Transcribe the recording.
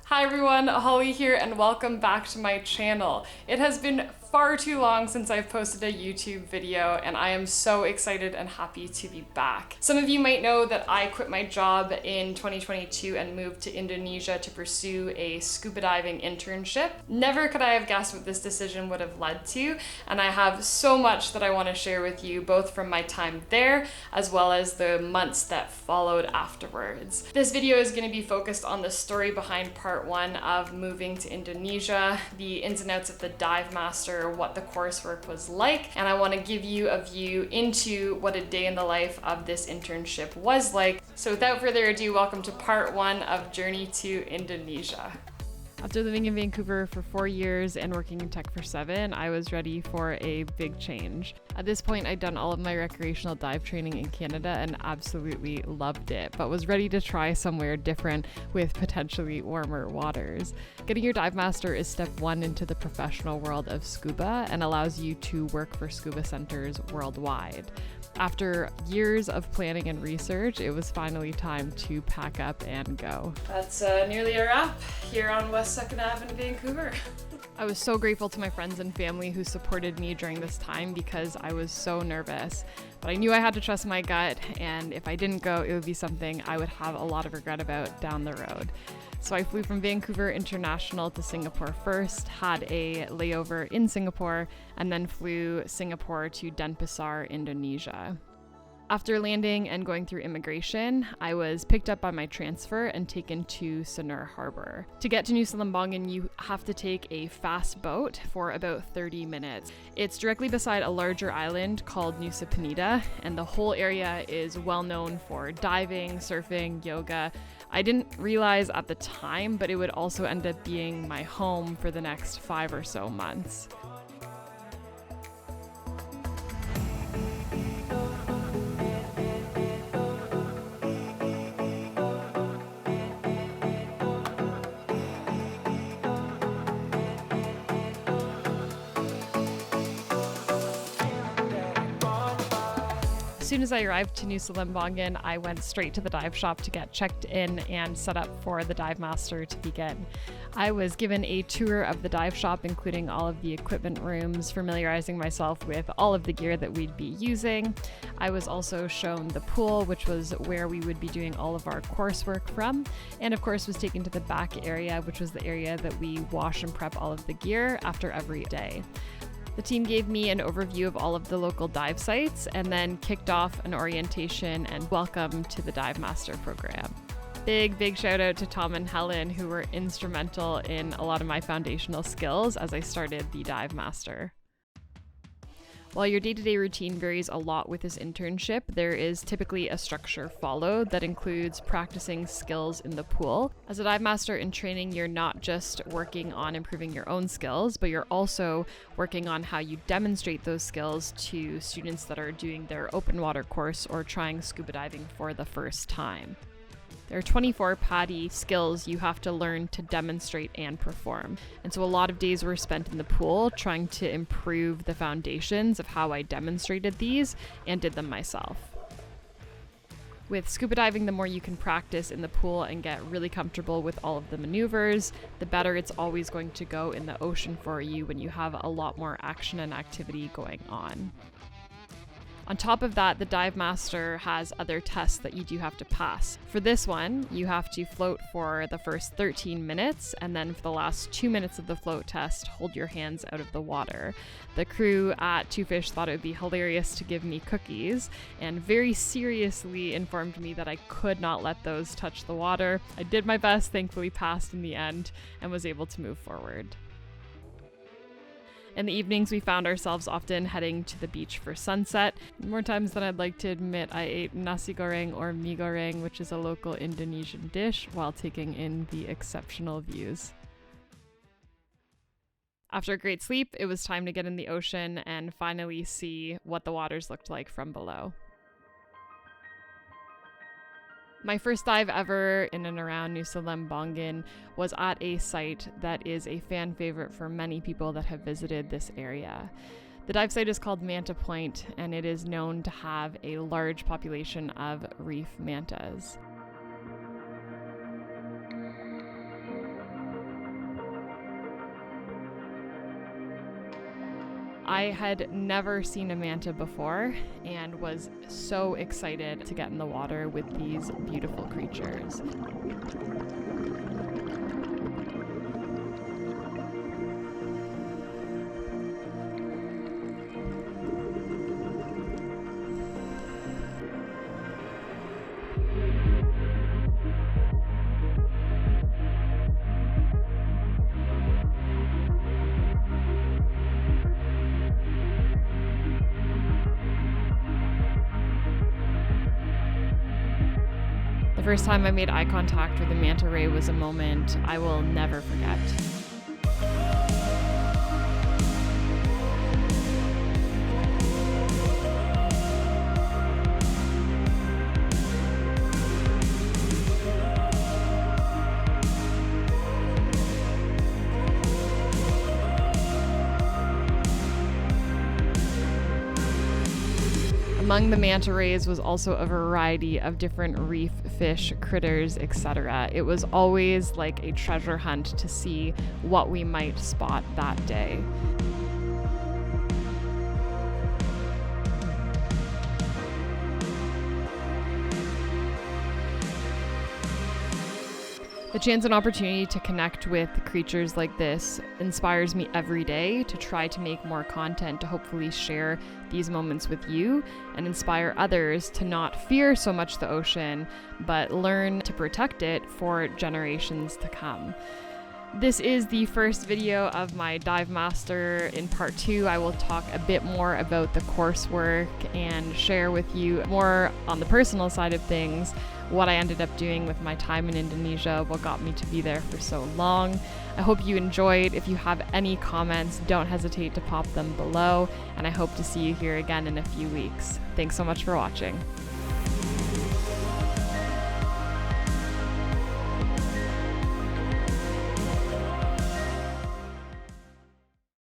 Hi everyone, Holly here and welcome back to my channel. It has been far too long since I've posted a YouTube video and I am so excited and happy to be back. Some of you might know that I quit my job in 2022 and moved to Indonesia to pursue a scuba diving internship. Never could I have guessed what this decision would have led to, and I have so much that I want to share with you, both from my time there as well as the months that followed afterwards. This video is going to be focused on the story behind part one of moving to Indonesia, the ins and outs of the Divemaster, what the coursework was like, and I want to give you a view into what a day in the life of this internship was like. So without further ado, welcome to part one of Journey to Indonesia. After living in Vancouver for 4 years and working in tech for 7, I was ready for a big change. At this point, I'd done all of my recreational dive training in Canada and absolutely loved it, but was ready to try somewhere different with potentially warmer waters. Getting your Divemaster is step one into the professional world of scuba and allows you to work for scuba centers worldwide. After years of planning and research, it was finally time to pack up and go. That's nearly a wrap here on West 2nd Ave in Vancouver. I was so grateful to my friends and family who supported me during this time because I was so nervous. But I knew I had to trust my gut, and if I didn't go, it would be something I would have a lot of regret about down the road. So I flew from Vancouver International to Singapore first, had a layover in Singapore, and then flew Singapore to Denpasar, Indonesia. After landing and going through immigration, I was picked up by my transfer and taken to Sanur Harbor. To get to Nusa Lembongan, you have to take a fast boat for about 30 minutes. It's directly beside a larger island called Nusa Penida, and the whole area is well known for diving, surfing, yoga. I didn't realize at the time, but it would also end up being my home for the next 5 or so months. As soon as I arrived to Nusa Lembongan, I went straight to the dive shop to get checked in and set up for the Divemaster to begin. I was given a tour of the dive shop, including all of the equipment rooms, familiarizing myself with all of the gear that we'd be using. I was also shown the pool, which was where we would be doing all of our coursework from, and of course was taken to the back area, which was the area that we wash and prep all of the gear after every day. The team gave me an overview of all of the local dive sites and then kicked off an orientation and welcome to the Divemaster program. Big shout out to Tom and Helen, who were instrumental in a lot of my foundational skills as I started the Divemaster. While your day-to-day routine varies a lot with this internship, there is typically a structure followed that includes practicing skills in the pool. As a Divemaster in training, you're not just working on improving your own skills, but you're also working on how you demonstrate those skills to students that are doing their open water course or trying scuba diving for the first time. There are 24 PADI skills you have to learn to demonstrate and perform. And so a lot of days were spent in the pool trying to improve the foundations of how I demonstrated these and did them myself. With scuba diving, the more you can practice in the pool and get really comfortable with all of the maneuvers, the better it's always going to go in the ocean for you when you have a lot more action and activity going on. On top of that, the Divemaster has other tests that you do have to pass. For this one, you have to float for the first 13 minutes, and then for the last 2 minutes of the float test, hold your hands out of the water. The crew at TwoFish thought it would be hilarious to give me cookies, and very seriously informed me that I could not let those touch the water. I did my best, thankfully passed in the end, and was able to move forward. In the evenings, we found ourselves often heading to the beach for sunset. More times than I'd like to admit, I ate nasi goreng or mie goreng, which is a local Indonesian dish, while taking in the exceptional views. After a great sleep, it was time to get in the ocean and finally see what the waters looked like from below. My first dive ever in and around Nusa Lembongan was at a site that is a fan favorite for many people that have visited this area. The dive site is called Manta Point, and it is known to have a large population of reef mantas. I had never seen a manta before and was so excited to get in the water with these beautiful creatures. The first time I made eye contact with a manta ray was a moment I will never forget. Among the manta rays was also a variety of different reef fish, critters, etc. It was always like a treasure hunt to see what we might spot that day. The chance and opportunity to connect with creatures like this inspires me every day to try to make more content to hopefully share these moments with you and inspire others to not fear so much the ocean, but learn to protect it for generations to come. This is the first video of my Dive Master. In part 2, I will talk a bit more about the coursework and share with you more on the personal side of things, what I ended up doing with my time in Indonesia, what got me to be there for so long. I hope you enjoyed. If you have any comments, don't hesitate to pop them below, and I hope to see you here again in a few weeks. Thanks so much for watching.